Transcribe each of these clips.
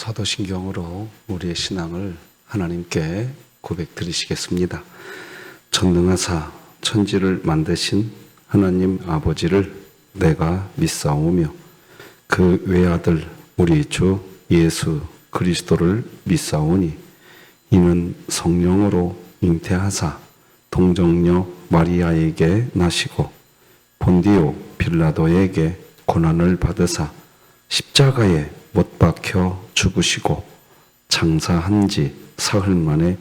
사도신경으로 우리의 신앙을 하나님께 고백드리시겠습니다. 전능하사 천지를 만드신 하나님 아버지를 내가 믿사오며 그 외아들 우리 주 예수 그리스도를 믿사오니 이는 성령으로 잉태하사 동정녀 마리아에게 나시고 본디오 빌라도에게 고난을 받으사 십자가에 못 박혀 죽으시고 장사한 지 사흘 만에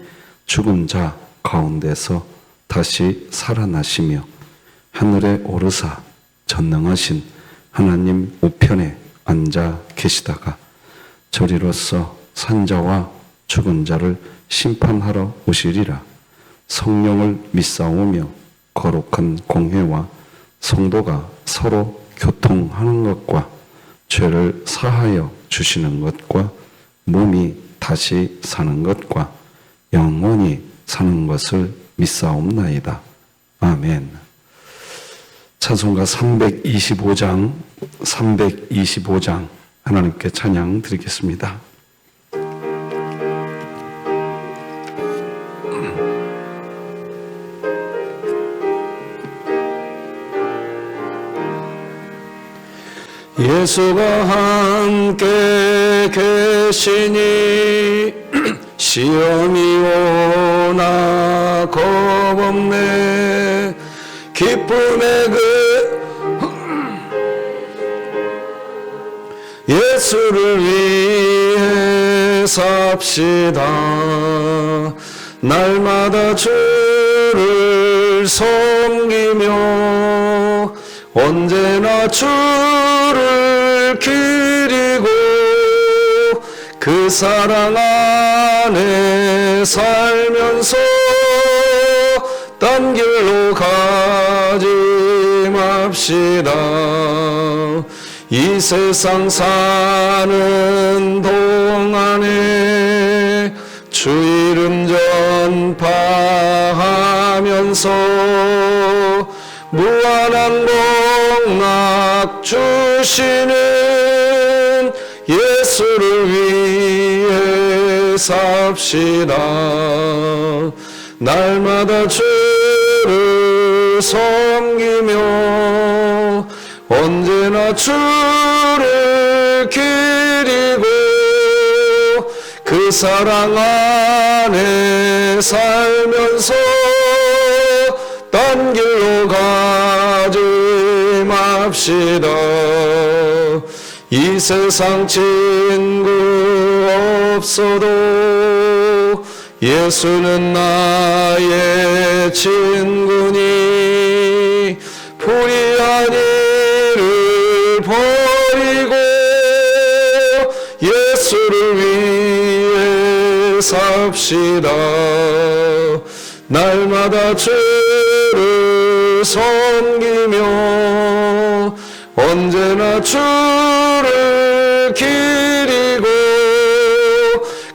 죽은 자 가운데서 다시 살아나시며 하늘에 오르사 전능하신 하나님 우편에 앉아 계시다가 저리로서 산자와 죽은 자를 심판하러 오시리라. 성령을 믿사오며 거룩한 공회와 성도가 서로 교통하는 것과 죄를 사하여 주시는 것과 몸이 다시 사는 것과 영원히 사는 것을 믿사옵나이다. 아멘. 찬송가 325장 하나님께 찬양 드리겠습니다. 예수가 함께 계시니 시험이 오나 겁없네. 기쁨의 예수를 위해 삽시다. 날마다 주를 섬기며 언제나 주를 기리고 그 사랑 안에 살면서 딴 길로 가지 맙시다. 이 세상 사는 동안에 주 이름 전파하면서 무한한 복락 주시는 예수를 위해 삽시다. 날마다 주를 섬기며 언제나 주를 기리고 그 사랑 안에 살면서 딴 길로 가지 맙시다. 이 세상 친구 없어도 예수는 나의 친구니 불의한 일을 버리고 예수를 위해 삽시다. 날마다 주를 섬기며 언제나 주를 기리고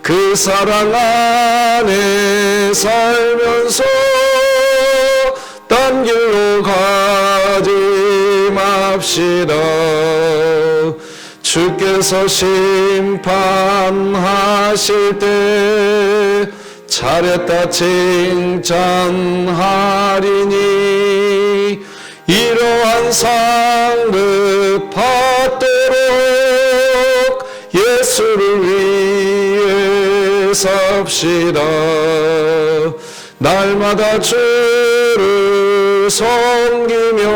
그 사랑 안에 살면서 딴 길로 가지 맙시다. 주께서 심판하실 때 잘했다 칭찬하리니 이러한 상급 받도록 예수를 위해 삽시다. 날마다 주를 섬기며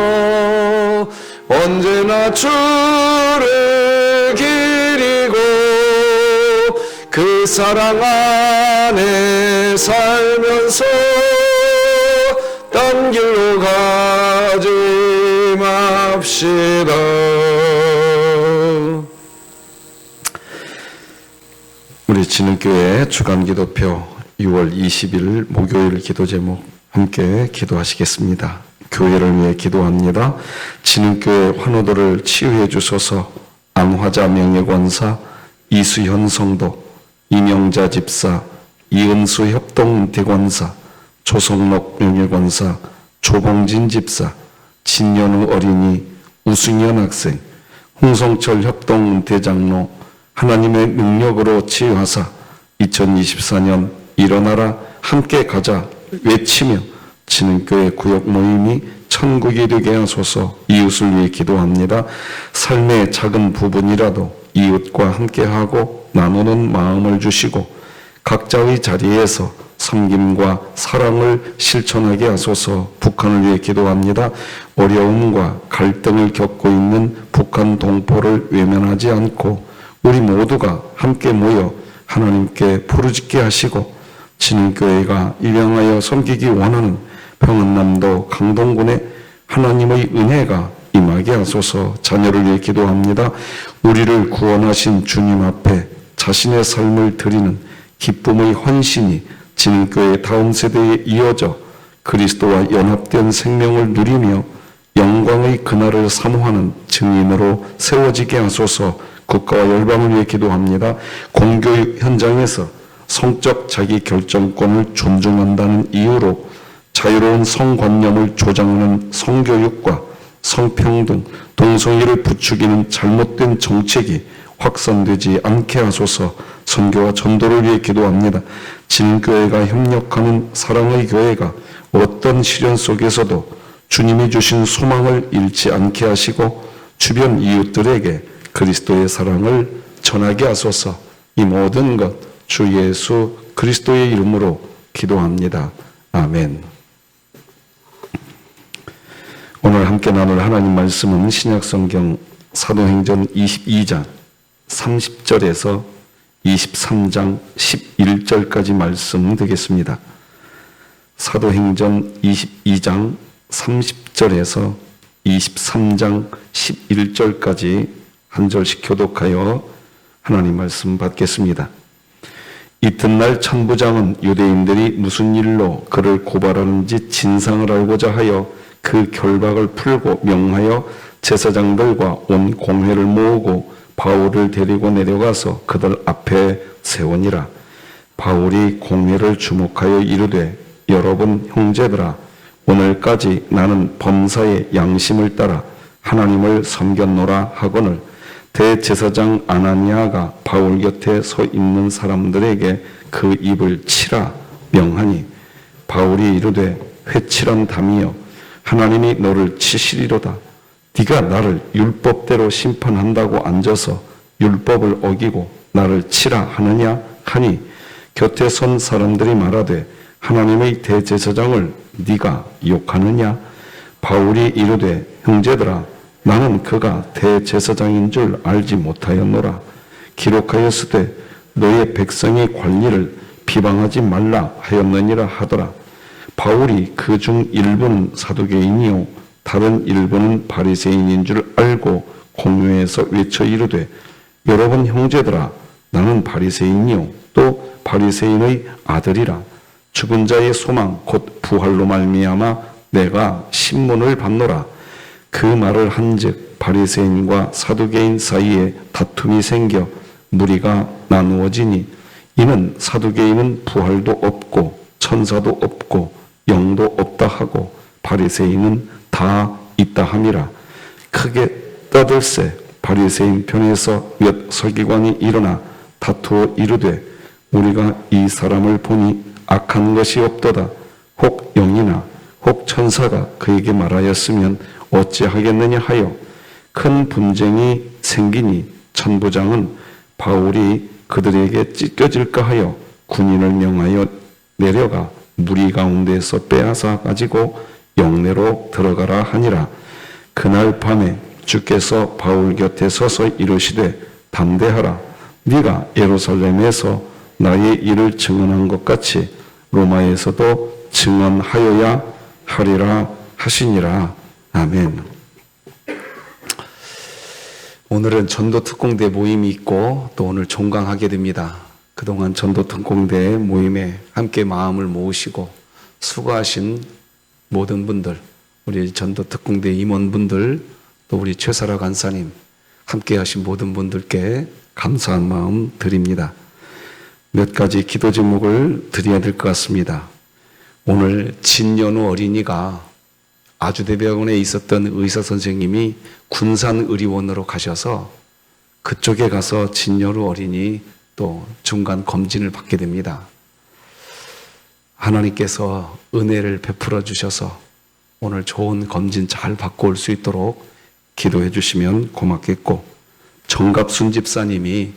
언제나 주를 기리고 그 사랑 안에 살면서 딴 길로 가지 맙시다. 우리 진흥교회 주간기도표 6월 20일 목요일 기도 제목 함께 기도하시겠습니다. 교회를 위해 기도합니다. 진흥교회 환우들을 치유해 주소서. 암화자 명예권사 이수현 성도, 이명자 집사, 이은수 협동대권사, 조성록 명예권사, 조봉진 집사, 진연우 어린이, 우승현 학생, 홍성철 협동대장로, 하나님의 능력으로 치유하사 2024년 일어나라 함께 가자 외치며 진흥교회 구역 모임이 천국이 되게 하소서. 이웃을 위해 기도합니다. 삶의 작은 부분이라도 이웃과 함께하고 나누는 마음을 주시고 각자의 자리에서 섬김과 사랑을 실천하게 하소서. 북한을 위해 기도합니다. 어려움과 갈등을 겪고 있는 북한 동포를 외면하지 않고 우리 모두가 함께 모여 하나님께 부르짖게 하시고 진흥교회가 일양하여 섬기기 원하는 평안남도 강동군에 하나님의 은혜가 임하게 하소서. 자녀를 위해 기도합니다. 우리를 구원하신 주님 앞에 자신의 삶을 드리는 기쁨의 헌신이 진흥교회 다음 세대에 이어져 그리스도와 연합된 생명을 누리며 영광의 그날을 사모하는 증인으로 세워지게 하소서. 국가와 열방을 위해 기도합니다. 공교육 현장에서 성적 자기 결정권을 존중한다는 이유로 자유로운 성관념을 조장하는 성교육과 성평등, 동성애를 부추기는 잘못된 정책이 확산되지 않게 하소서. 선교와 전도를 위해 기도합니다. 진교회가 협력하는 사랑의 교회가 어떤 시련 속에서도 주님이 주신 소망을 잃지 않게 하시고 주변 이웃들에게 그리스도의 사랑을 전하게 하소서. 이 모든 것 주 예수 그리스도의 이름으로 기도합니다. 아멘. 오늘 함께 나눌 하나님 말씀은 신약성경 사도행전 22장 30절에서 23장 11절까지 말씀 되겠습니다. 사도행전 22장 30절에서 23장 11절까지 한 절씩 교독하여 하나님 말씀 받겠습니다. 이튿날 천부장은 유대인들이 무슨 일로 그를 고발하는지 진상을 알고자 하여 그 결박을 풀고 명하여 제사장들과 온 공회를 모으고 바울을 데리고 내려가서 그들 앞에 세우니라. 바울이 공회를 주목하여 이르되 여러분 형제들아, 오늘까지 나는 범사의 양심을 따라 하나님을 섬겼노라 하거늘 대제사장 아나니아가 바울 곁에 서 있는 사람들에게 그 입을 치라 명하니 바울이 이르되 회칠한 담이여 하나님이 너를 치시리로다. 네가 나를 율법대로 심판한다고 앉아서 율법을 어기고 나를 치라 하느냐 하니 곁에 선 사람들이 말하되 하나님의 대제사장을 네가 욕하느냐? 바울이 이르되 형제들아, 나는 그가 대제사장인 줄 알지 못하였노라. 기록하였으되 너의 백성의 관리를 비방하지 말라 하였느니라 하더라. 바울이 그 중 일부는 사두개인이요 다른 일부는 바리새인인 줄 알고 공회에서 외쳐 이르되 여러분 형제들아, 나는 바리새인이요 또 바리새인의 아들이라. 죽은 자의 소망 곧 부활로 말미암아 내가 신문을 받노라. 그 말을 한즉 바리새인과 사두개인 사이에 다툼이 생겨 무리가 나누어지니 이는 사두개인은 부활도 없고 천사도 없고 영도 없다 하고 바리새인은 다 있다 함이라. 크게 떠들세 바리새인 편에서 몇 서기관이 일어나 다투어 이르되 우리가 이 사람을 보니 악한 것이 없도다. 혹 영이나 혹 천사가 그에게 말하였으면 어찌하겠느냐 하여 큰 분쟁이 생기니 천부장은 바울이 그들에게 찢겨질까 하여 군인을 명하여 내려가 무리 가운데서 빼앗아 가지고 영내로 들어가라 하니라. 그날 밤에 주께서 바울 곁에 서서 이르시되 담대하라. 네가 예루살렘에서 나의 일을 증언한 것 같이 로마에서도 증언하여야 하리라 하시니라. 아멘. 오늘은 전도특공대 모임이 있고 또 오늘 종강하게 됩니다. 그동안 전도특공대 모임에 함께 마음을 모으시고 수고하신 모든 분들, 우리 전도특공대 임원분들, 또 우리 최사라 간사님, 함께 하신 모든 분들께 감사한 마음 드립니다. 몇 가지 기도 제목을 드려야 될 것 같습니다. 오늘 진연우 어린이가 아주대병원에 있었던 의사 선생님이 군산의료원으로 가셔서 그쪽에 가서 진여루 어린이 또 중간 검진을 받게 됩니다. 하나님께서 은혜를 베풀어 주셔서 오늘 좋은 검진 잘 받고 올 수 있도록 기도해 주시면 고맙겠고, 정갑순 집사님이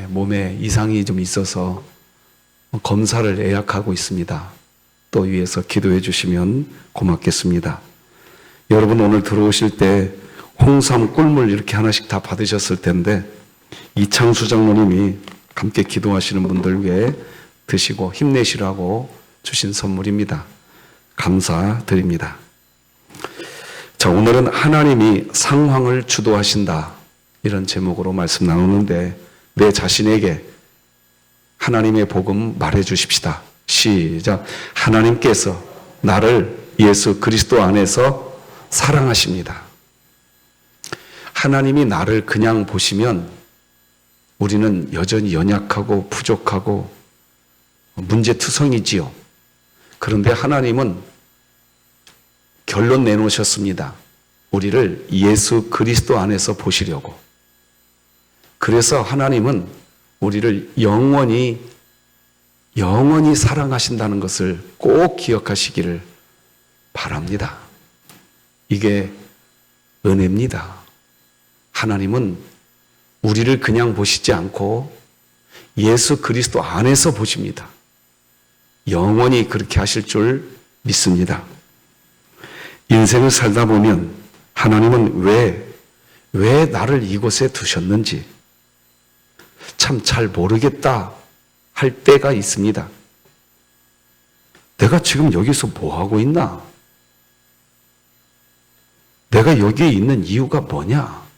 몸에 이상이 좀 있어서 검사를 예약하고 있습니다. 또 위에서 기도해 주시면 고맙겠습니다. 여러분 오늘 들어오실 때 홍삼 꿀물 이렇게 하나씩 다 받으셨을 텐데, 이창수 장로님이 함께 기도하시는 분들 위해 드시고 힘내시라고 주신 선물입니다. 감사드립니다. 자, 오늘은 하나님이 상황을 주도하신다, 이런 제목으로 말씀 나누는데, 내 자신에게 하나님의 복음 말해 주십시다. 시작. 하나님께서 나를 예수 그리스도 안에서 사랑하십니다. 하나님이 나를 그냥 보시면 우리는 여전히 연약하고 부족하고 문제투성이지요. 그런데 하나님은 결론 내놓으셨습니다. 우리를 예수 그리스도 안에서 보시려고. 그래서 하나님은 우리를 영원히 사랑하신다는 것을 꼭 기억하시기를 바랍니다. 이게 은혜입니다. 하나님은 우리를 그냥 보시지 않고 예수 그리스도 안에서 보십니다. 영원히 그렇게 하실 줄 믿습니다. 인생을 살다 보면 하나님은 왜 나를 이곳에 두셨는지 참 잘 모르겠다 할 때가 있습니다. 내가 지금 여기서 뭐 하고 있나? 내가 여기에 있는 이유가 뭐냐?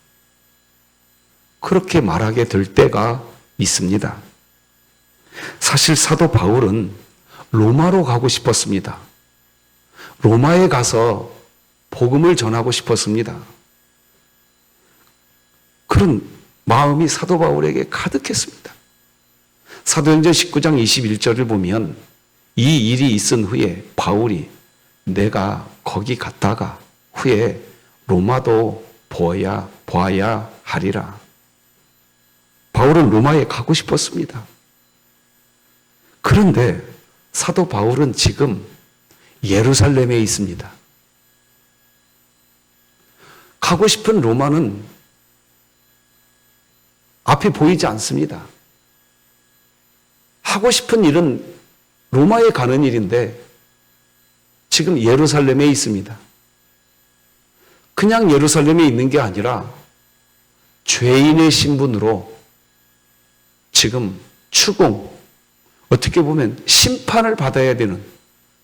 그렇게 말하게 될 때가 있습니다. 사실 사도 바울은 로마로 가고 싶었습니다. 로마에 가서 복음을 전하고 싶었습니다. 그런 마음이 사도 바울에게 가득했습니다. 사도행전 19장 21절을 보면 이 일이 있은 후에 바울이 내가 거기 갔다가 후에 로마도 보아야 하리라. 바울은 로마에 가고 싶었습니다. 그런데 사도 바울은 지금 예루살렘에 있습니다. 가고 싶은 로마는 앞에 보이지 않습니다. 하고 싶은 일은 로마에 가는 일인데 지금 예루살렘에 있습니다. 그냥 예루살렘에 있는 게 아니라 죄인의 신분으로 지금 추궁, 어떻게 보면 심판을 받아야 되는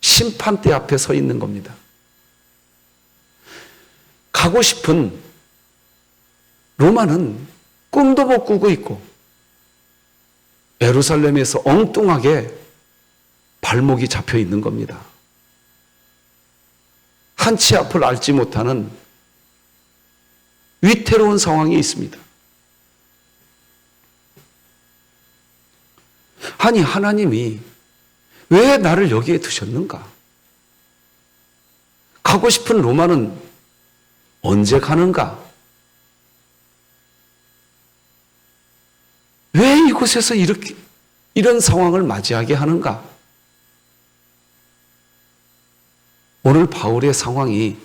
심판대 앞에 서 있는 겁니다. 가고 싶은 로마는 꿈도 못 꾸고 있고 예루살렘에서 엉뚱하게 발목이 잡혀 있는 겁니다. 한치 앞을 알지 못하는 위태로운 상황이 있습니다. 아니, 하나님이 왜 나를 여기에 두셨는가? 가고 싶은 로마는 언제 가는가? 왜 이곳에서 이런 상황을 맞이하게 하는가? 오늘 바울의 상황이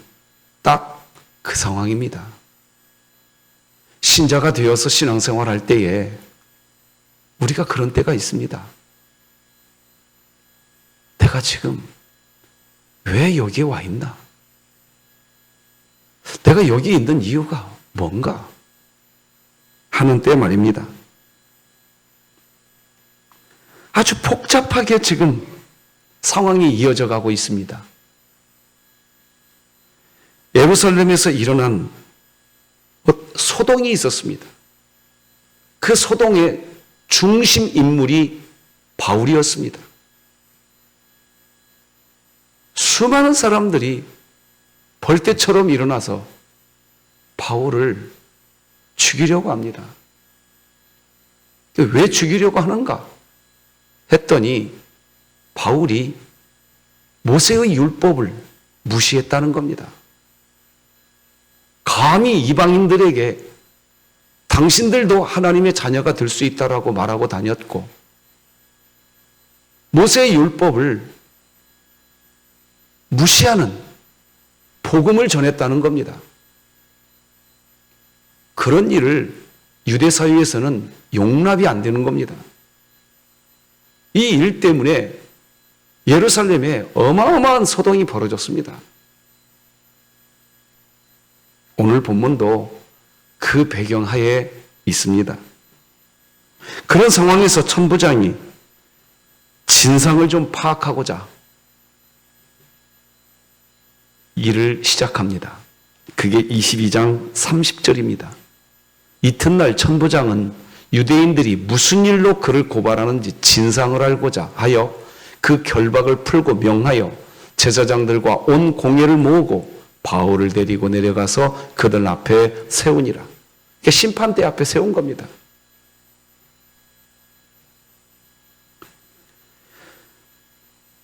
딱 그 상황입니다. 신자가 되어서 신앙생활 할 때에 우리가 그런 때가 있습니다. 내가 지금 왜 여기에 와 있나? 내가 여기 있는 이유가 뭔가? 하는 때 말입니다. 아주 복잡하게 지금 상황이 이어져 가고 있습니다. 예루살렘에서 일어난 소동이 있었습니다. 그 소동의 중심 인물이 바울이었습니다. 수많은 사람들이 벌떼처럼 일어나서 바울을 죽이려고 합니다. 왜 죽이려고 하는가 했더니 바울이 모세의 율법을 무시했다는 겁니다. 감히 이방인들에게 당신들도 하나님의 자녀가 될 수 있다라고 말하고 다녔고, 모세의 율법을 무시하는 복음을 전했다는 겁니다. 그런 일을 유대 사회에서는 용납이 안 되는 겁니다. 이 일 때문에 예루살렘에 어마어마한 소동이 벌어졌습니다. 오늘 본문도 그 배경하에 있습니다. 그런 상황에서 천부장이 진상을 좀 파악하고자 일을 시작합니다. 그게 22장 30절입니다. 이튿날 천부장은 유대인들이 무슨 일로 그를 고발하는지 진상을 알고자 하여 그 결박을 풀고 명하여 제사장들과 온 공회를 모으고 바울을 데리고 내려가서 그들 앞에 세우니라. 심판대 앞에 세운 겁니다.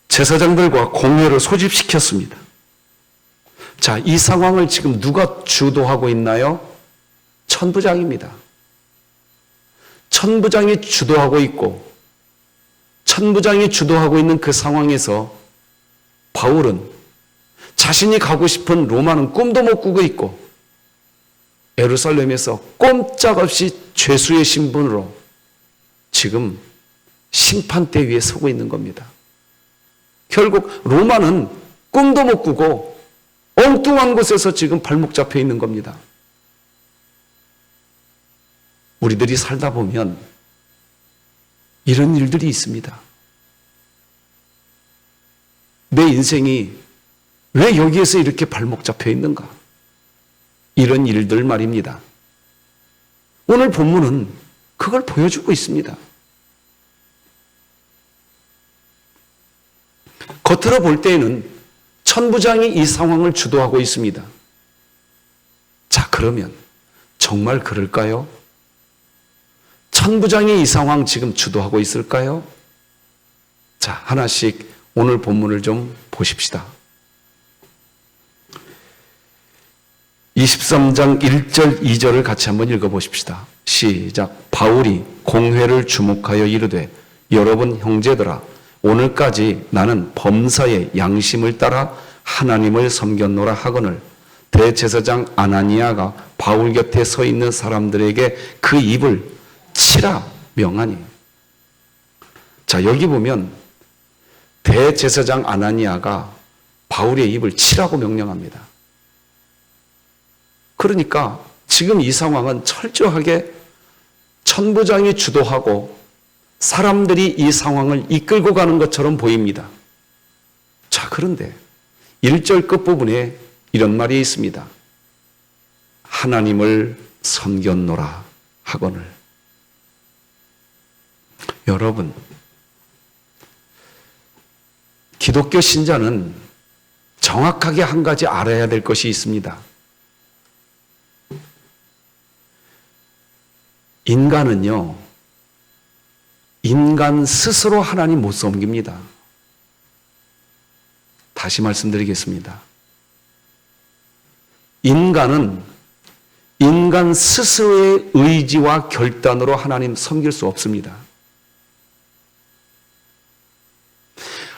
제사장들과 공회를 소집시켰습니다. 자, 이 상황을 지금 누가 주도하고 있나요? 천부장입니다. 천부장이 주도하고 있고, 천부장이 주도하고 있는 그 상황에서 바울은 자신이 가고 싶은 로마는 꿈도 못 꾸고 있고, 예루살렘에서 꼼짝없이 죄수의 신분으로 지금 심판대 위에 서고 있는 겁니다. 결국 로마는 꿈도 못 꾸고 엉뚱한 곳에서 지금 발목 잡혀 있는 겁니다. 우리들이 살다 보면 이런 일들이 있습니다. 내 인생이 왜 여기에서 이렇게 발목 잡혀 있는가? 이런 일들 말입니다. 오늘 본문은 그걸 보여주고 있습니다. 겉으로 볼 때에는 천부장이 이 상황을 주도하고 있습니다. 자, 그러면 정말 그럴까요? 천부장이 이 상황 지금 주도하고 있을까요? 자, 하나씩 오늘 본문을 좀 보십시다. 23장 1절 2절을 같이 한번 읽어보십시다. 시작. 바울이 공회를 주목하여 이르되 여러분 형제들아, 오늘까지 나는 범사의 양심을 따라 하나님을 섬겼노라 하거늘 대제사장 아나니아가 바울 곁에 서 있는 사람들에게 그 입을 치라 명하니. 자, 여기 보면 대제사장 아나니아가 바울의 입을 치라고 명령합니다. 그러니까 지금 이 상황은 철저하게 천부장이 주도하고 사람들이 이 상황을 이끌고 가는 것처럼 보입니다. 자, 그런데 1절 끝부분에 이런 말이 있습니다. 하나님을 섬겼노라 하거늘. 여러분, 기독교 신자는 정확하게 한 가지 알아야 될 것이 있습니다. 인간은요, 인간 스스로 하나님 못 섬깁니다. 다시 말씀드리겠습니다. 인간은 인간 스스로의 의지와 결단으로 하나님 섬길 수 없습니다.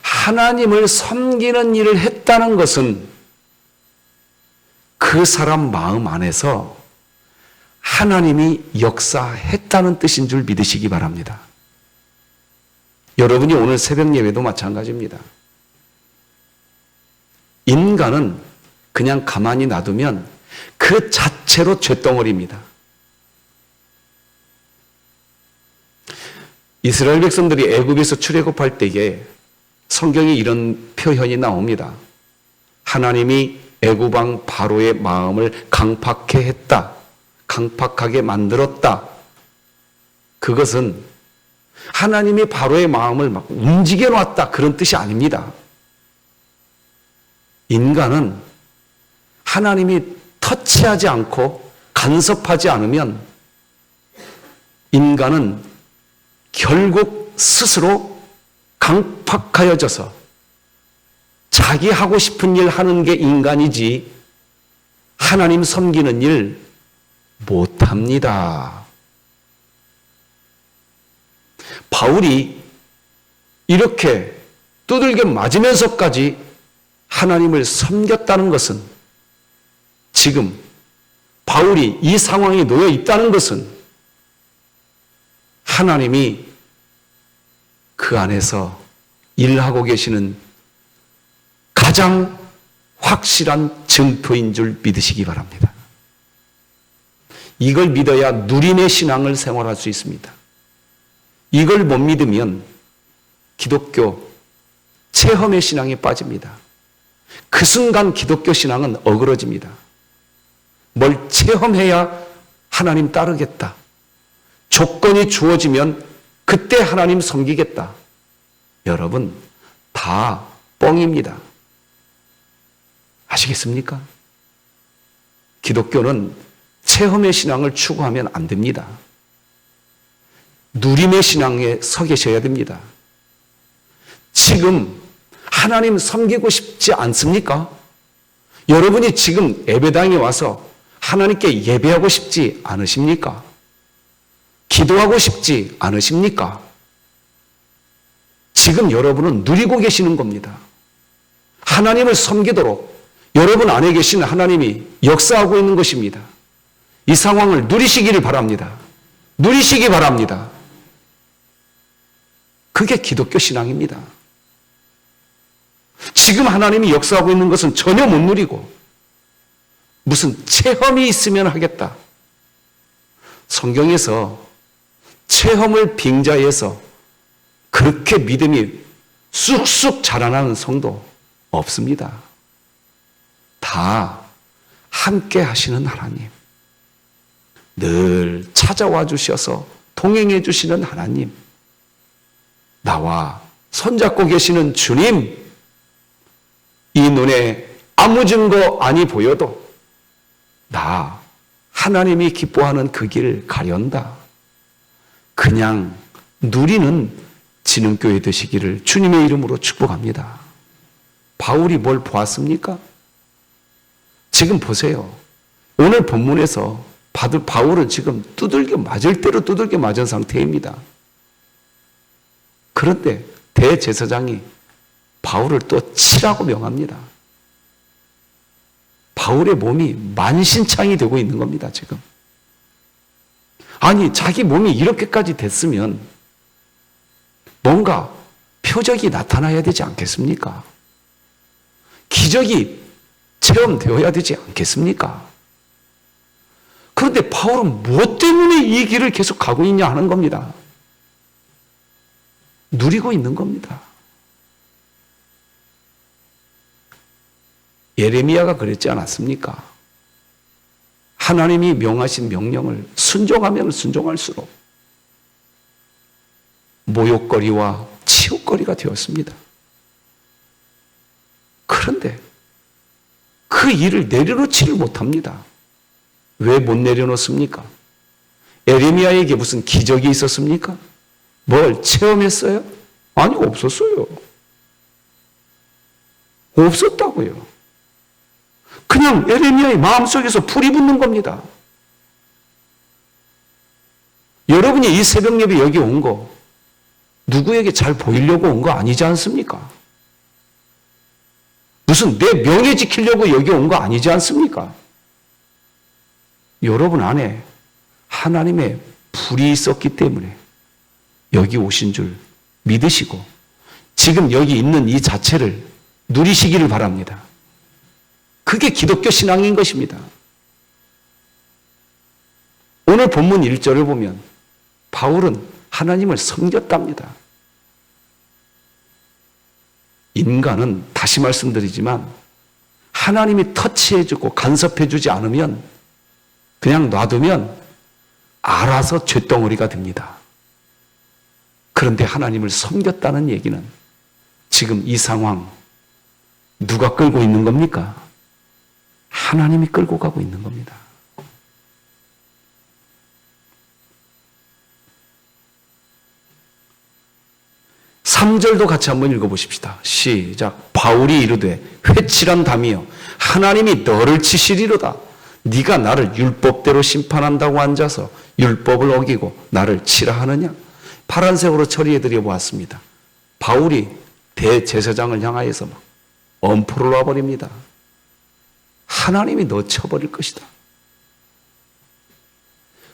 하나님을 섬기는 일을 했다는 것은 그 사람 마음 안에서 하나님이 역사했다는 뜻인 줄 믿으시기 바랍니다. 여러분이 오늘 새벽 예배도 마찬가지입니다. 인간은 그냥 가만히 놔두면 그 자체로 죄덩어리입니다. 이스라엘 백성들이 애굽에서 출애굽할 때에 성경에 이런 표현이 나옵니다. 하나님이 애굽 왕 바로의 마음을 강팍해 했다. 강팍하게 만들었다. 그것은 하나님이 바로의 마음을 막 움직여 놨다. 그런 뜻이 아닙니다. 인간은 하나님이 터치하지 않고 간섭하지 않으면 인간은 결국 스스로 강팍하여져서 자기 하고 싶은 일 하는 게 인간이지 하나님 섬기는 일, 못합니다. 바울이 이렇게 두들겨 맞으면서까지 하나님을 섬겼다는 것은, 지금 바울이 이 상황에 놓여 있다는 것은 하나님이 그 안에서 일하고 계시는 가장 확실한 증표인 줄 믿으시기 바랍니다. 이걸 믿어야 누림의 신앙을 생활할 수 있습니다. 이걸 못 믿으면 기독교 체험의 신앙에 빠집니다. 그 순간 기독교 신앙은 어그러집니다. 뭘 체험해야 하나님 따르겠다. 조건이 주어지면 그때 하나님 섬기겠다. 여러분, 다 뻥입니다. 아시겠습니까? 기독교는 체험의 신앙을 추구하면 안 됩니다. 누림의 신앙에 서 계셔야 됩니다. 지금 하나님 섬기고 싶지 않습니까? 여러분이 지금 예배당에 와서 하나님께 예배하고 싶지 않으십니까? 기도하고 싶지 않으십니까? 지금 여러분은 누리고 계시는 겁니다. 하나님을 섬기도록 여러분 안에 계시는 하나님이 역사하고 있는 것입니다. 이 상황을 누리시기를 바랍니다. 누리시기 바랍니다. 그게 기독교 신앙입니다. 지금 하나님이 역사하고 있는 것은 전혀 못 누리고 무슨 체험이 있으면 하겠다. 성경에서 체험을 빙자해서 그렇게 믿음이 쑥쑥 자라나는 성도 없습니다. 다 함께 하시는 하나님, 늘 찾아와 주셔서 동행해 주시는 하나님, 나와 손잡고 계시는 주님, 이 눈에 아무 증거 아니 보여도 나 하나님이 기뻐하는 그 길을 가련다. 그냥 누리는 진흥교회 되시기를 주님의 이름으로 축복합니다. 바울이 뭘 보았습니까? 지금 보세요. 오늘 본문에서 바울은 지금 두들겨 맞을 대로 두들겨 맞은 상태입니다. 그런데 대제사장이 바울을 또 치라고 명합니다. 바울의 몸이 만신창이 되고 있는 겁니다, 지금. 아니, 자기 몸이 이렇게까지 됐으면 뭔가 표적이 나타나야 되지 않겠습니까? 기적이 체험되어야 되지 않겠습니까? 그런데 바울은 무엇 때문에 이 길을 계속 가고 있냐 하는 겁니다. 누리고 있는 겁니다. 예레미야가 그랬지 않았습니까? 하나님이 명하신 명령을 순종하면 순종할수록 모욕거리와 치욕거리가 되었습니다. 그런데 그 일을 내려놓지를 못합니다. 왜 못 내려놓습니까? 예레미야에게 무슨 기적이 있었습니까? 뭘 체험했어요? 아니, 없었어요. 없었다고요. 그냥 예레미야의 마음속에서 불이 붙는 겁니다. 여러분이 이 새벽 예배 여기 온 거 누구에게 잘 보이려고 온 거 아니지 않습니까? 무슨 내 명예 지키려고 여기 온 거 아니지 않습니까? 여러분 안에 하나님의 불이 있었기 때문에 여기 오신 줄 믿으시고 지금 여기 있는 이 자체를 누리시기를 바랍니다. 그게 기독교 신앙인 것입니다. 오늘 본문 1절을 보면 바울은 하나님을 섬겼답니다. 인간은 다시 말씀드리지만 하나님이 터치해주고 간섭해주지 않으면 그냥 놔두면 알아서 쇳덩어리가 됩니다. 그런데 하나님을 섬겼다는 얘기는 지금 이 상황 누가 끌고 있는 겁니까? 하나님이 끌고 가고 있는 겁니다. 삼 절도 같이 한번 읽어보십시다. 시작. 바울이 이르되 회칠한 담이여 하나님이 너를 치시리로다. 네가 나를 율법대로 심판한다고 앉아서 율법을 어기고 나를 치라 하느냐? 파란색으로 처리해드려 보았습니다. 바울이 대제사장을 향하여서 막 엄포를 놔버립니다. 하나님이 너 쳐버릴 것이다.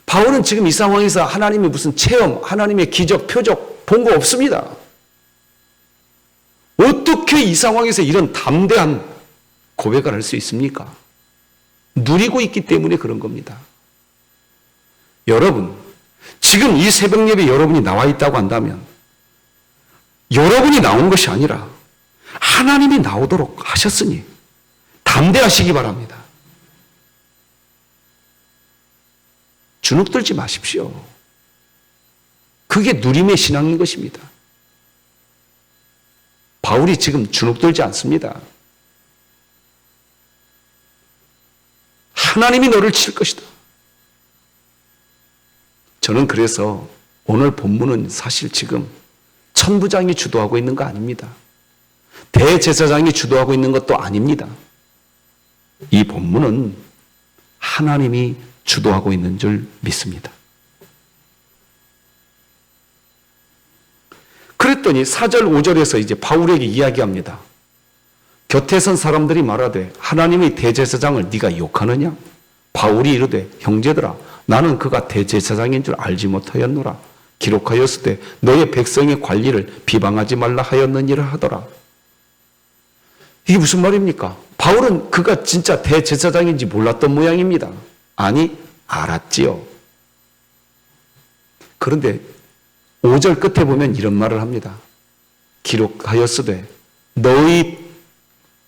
바울은 지금 이 상황에서 하나님의 무슨 체험, 하나님의 기적, 표적 본 거 없습니다. 어떻게 이 상황에서 이런 담대한 고백을 할 수 있습니까? 누리고 있기 때문에 그런 겁니다. 여러분, 지금 이 새벽 예배 여러분이 나와 있다고 한다면 여러분이 나온 것이 아니라 하나님이 나오도록 하셨으니 담대하시기 바랍니다. 주눅들지 마십시오. 그게 누림의 신앙인 것입니다. 바울이 지금 주눅들지 않습니다. 하나님이 너를 칠 것이다. 저는 그래서 오늘 본문은 사실 지금 천부장이 주도하고 있는 거 아닙니다. 대제사장이 주도하고 있는 것도 아닙니다. 이 본문은 하나님이 주도하고 있는 줄 믿습니다. 그랬더니 4절 5절에서 이제 바울에게 이야기합니다. 곁에 선 사람들이 말하되 하나님의 대제사장을 네가 욕하느냐? 바울이 이르되 형제들아 나는 그가 대제사장인 줄 알지 못하였노라. 기록하였을 때 너의 백성의 관리를 비방하지 말라 하였느니라 하더라. 이게 무슨 말입니까? 바울은 그가 진짜 대제사장인지 몰랐던 모양입니다. 아니, 알았지요. 그런데 5절 끝에 보면 이런 말을 합니다. 기록하였으되 너희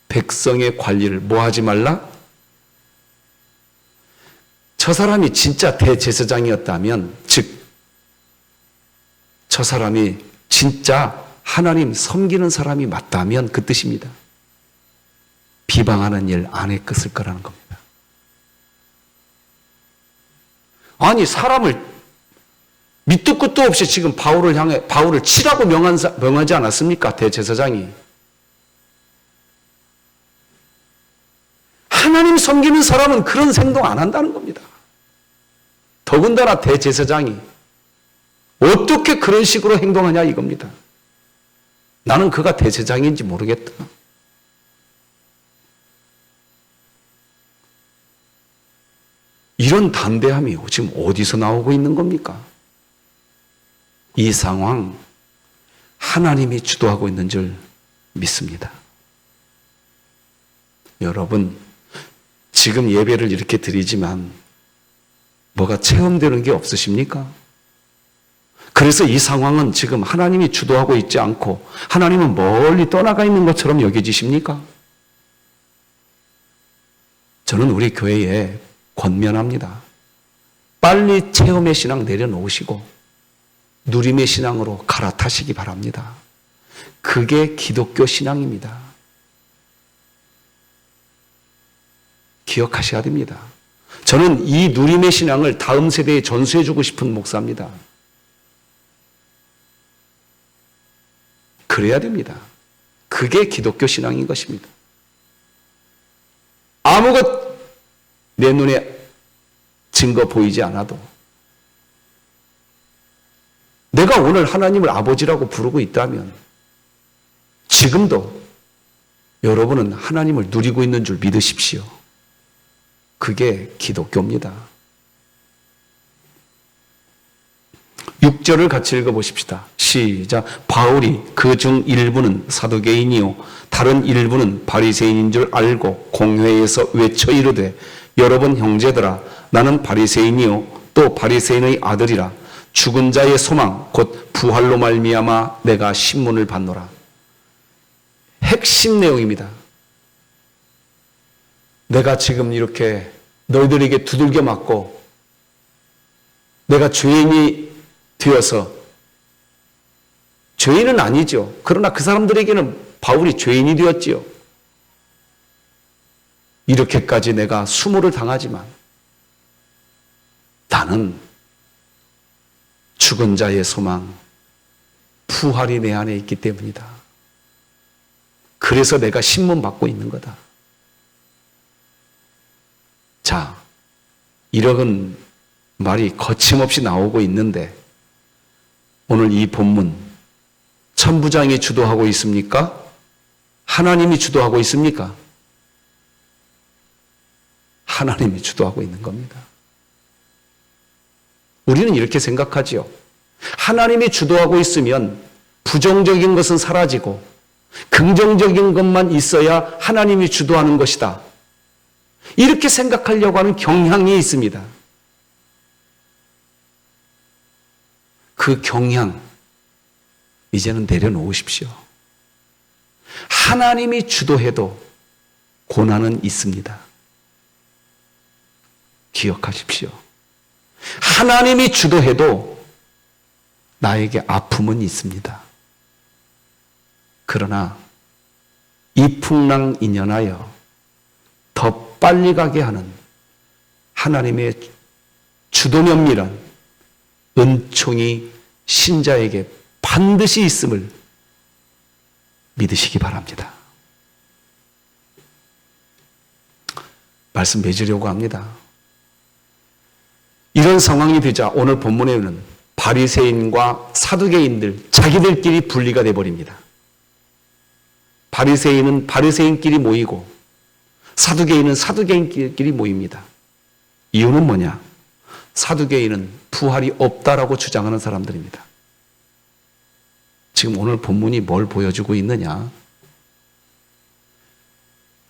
백성의 관리를 뭐 하지 말라? 저 사람이 진짜 대제사장이었다면, 즉 저 사람이 진짜 하나님 섬기는 사람이 맞다면 그 뜻입니다. 비방하는 일 안 했을 거라는 겁니다. 아니, 사람을 밑도 끝도 없이 지금 바울을 치라고 명하지 않았습니까? 대제사장이. 하나님 섬기는 사람은 그런 행동 안 한다는 겁니다. 더군다나 대제사장이 어떻게 그런 식으로 행동하냐 이겁니다. 나는 그가 대제사장인지 모르겠다. 이런 담대함이 지금 어디서 나오고 있는 겁니까? 이 상황 하나님이 주도하고 있는 줄 믿습니다. 여러분, 지금 예배를 이렇게 드리지만 뭐가 체험되는 게 없으십니까? 그래서 이 상황은 지금 하나님이 주도하고 있지 않고 하나님은 멀리 떠나가 있는 것처럼 여겨지십니까? 저는 우리 교회에 권면합니다. 빨리 체험의 신앙 내려놓으시고 누림의 신앙으로 갈아타시기 바랍니다. 그게 기독교 신앙입니다. 기억하셔야 됩니다. 저는 이 누림의 신앙을 다음 세대에 전수해주고 싶은 목사입니다. 그래야 됩니다. 그게 기독교 신앙인 것입니다. 아무것 내 눈에 증거 보이지 않아도 내가 오늘 하나님을 아버지라고 부르고 있다면 지금도 여러분은 하나님을 누리고 있는 줄 믿으십시오. 그게 기독교입니다. 6절을 같이 읽어보십시다. 시작. 바울이 그 중 일부는 사두개인이요 다른 일부는 바리새인인 줄 알고 공회에서 외쳐 이르되 여러분 형제들아 나는 바리새인이요 또 바리새인의 아들이라 죽은 자의 소망 곧 부활로 말미암아 내가 신문을 받노라. 핵심 내용입니다. 내가 지금 이렇게 너희들에게 두들겨 맞고 내가 죄인이 되어서 죄인은 아니죠. 그러나 그 사람들에게는 바울이 죄인이 되었지요. 이렇게까지 내가 수모를 당하지만 나는 죽은 자의 소망, 부활이 내 안에 있기 때문이다. 그래서 내가 신문 받고 있는 거다. 자, 이런 말이 거침없이 나오고 있는데 오늘 이 본문 천부장이 주도하고 있습니까? 하나님이 주도하고 있습니까? 하나님이 주도하고 있는 겁니다. 우리는 이렇게 생각하지요. 하나님이 주도하고 있으면 부정적인 것은 사라지고 긍정적인 것만 있어야 하나님이 주도하는 것이다. 이렇게 생각하려고 하는 경향이 있습니다. 그 경향, 이제는 내려놓으십시오. 하나님이 주도해도 고난은 있습니다. 기억하십시오. 하나님이 주도해도 나에게 아픔은 있습니다. 그러나 이풍랑인연하여 더 빨리 가게 하는 하나님의 주도면밀한 은총이 신자에게 반드시 있음을 믿으시기 바랍니다. 말씀 맺으려고 합니다. 이런 상황이 되자 오늘 본문에는 바리새인과 사두개인들 자기들끼리 분리가 되어버립니다. 바리새인은 바리새인끼리 모이고 사두개인은 사두개인끼리 모입니다. 이유는 뭐냐? 사두개인은 부활이 없다라고 주장하는 사람들입니다. 지금 오늘 본문이 뭘 보여주고 있느냐?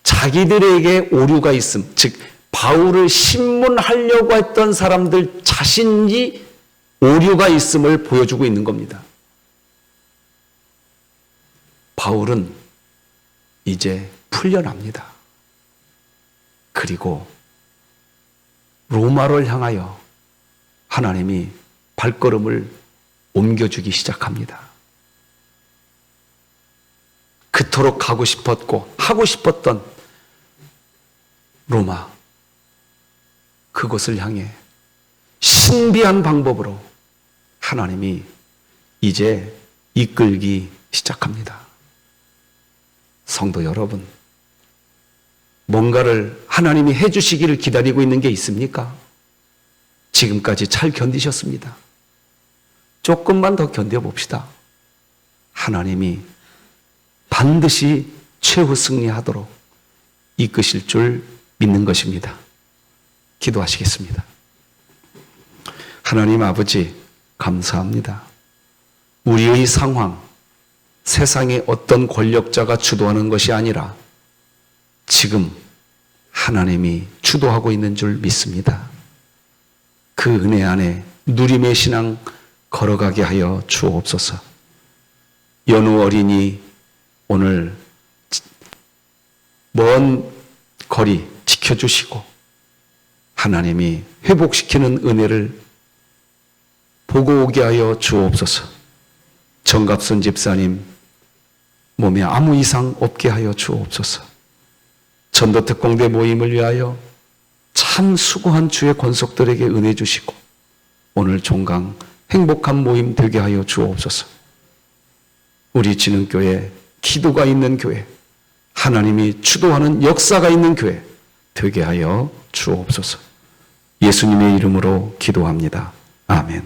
자기들에게 오류가 있음, 즉 바울을 신문하려고 했던 사람들 자신이 오류가 있음을 보여주고 있는 겁니다. 바울은 이제 풀려납니다. 그리고 로마를 향하여 하나님이 발걸음을 옮겨주기 시작합니다. 그토록 가고 싶었고 하고 싶었던 로마, 그곳을 향해 신비한 방법으로 하나님이 이제 이끌기 시작합니다. 성도 여러분, 뭔가를 하나님이 해주시기를 기다리고 있는 게 있습니까? 지금까지 잘 견디셨습니다. 조금만 더 견뎌봅시다. 하나님이 반드시 최후 승리하도록 이끄실 줄 믿는 것입니다. 기도하시겠습니다. 하나님 아버지, 감사합니다. 우리의 상황, 세상의 어떤 권력자가 주도하는 것이 아니라 지금 하나님이 주도하고 있는 줄 믿습니다. 그 은혜 안에 누림의 신앙 걸어가게 하여 주옵소서. 연우 어린이 오늘 먼 거리 지켜주시고 하나님이 회복시키는 은혜를 보고 오게 하여 주옵소서. 정갑순 집사님 몸에 아무 이상 없게 하여 주옵소서. 전도특공대 모임을 위하여 참 수고한 주의 권속들에게 은혜 주시고 오늘 종강 행복한 모임 되게 하여 주옵소서. 우리 진흥교회 기도가 있는 교회, 하나님이 주도하는 역사가 있는 교회 되게 하여 주옵소서. 예수님의 이름으로 기도합니다. 아멘.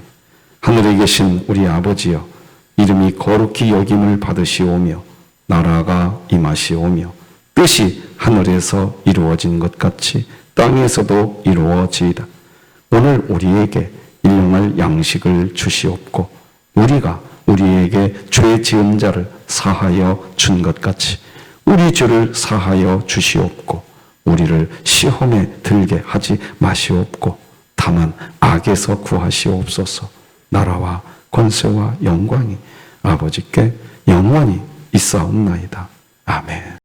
하늘에 계신 우리 아버지여, 이름이 거룩히 여김을 받으시오며 나라가 임하시오며 뜻이 하늘에서 이루어진 것 같이 땅에서도 이루어지이다. 오늘 우리에게 일용할 양식을 주시옵고 우리가 우리에게 죄 지은 자를 사하여 준 것 같이 우리 죄를 사하여 주시옵고 우리를 시험에 들게 하지 마시옵고 다만 악에서 구하시옵소서. 나라와 권세와 영광이 아버지께 영원히 있사옵나이다. 아멘.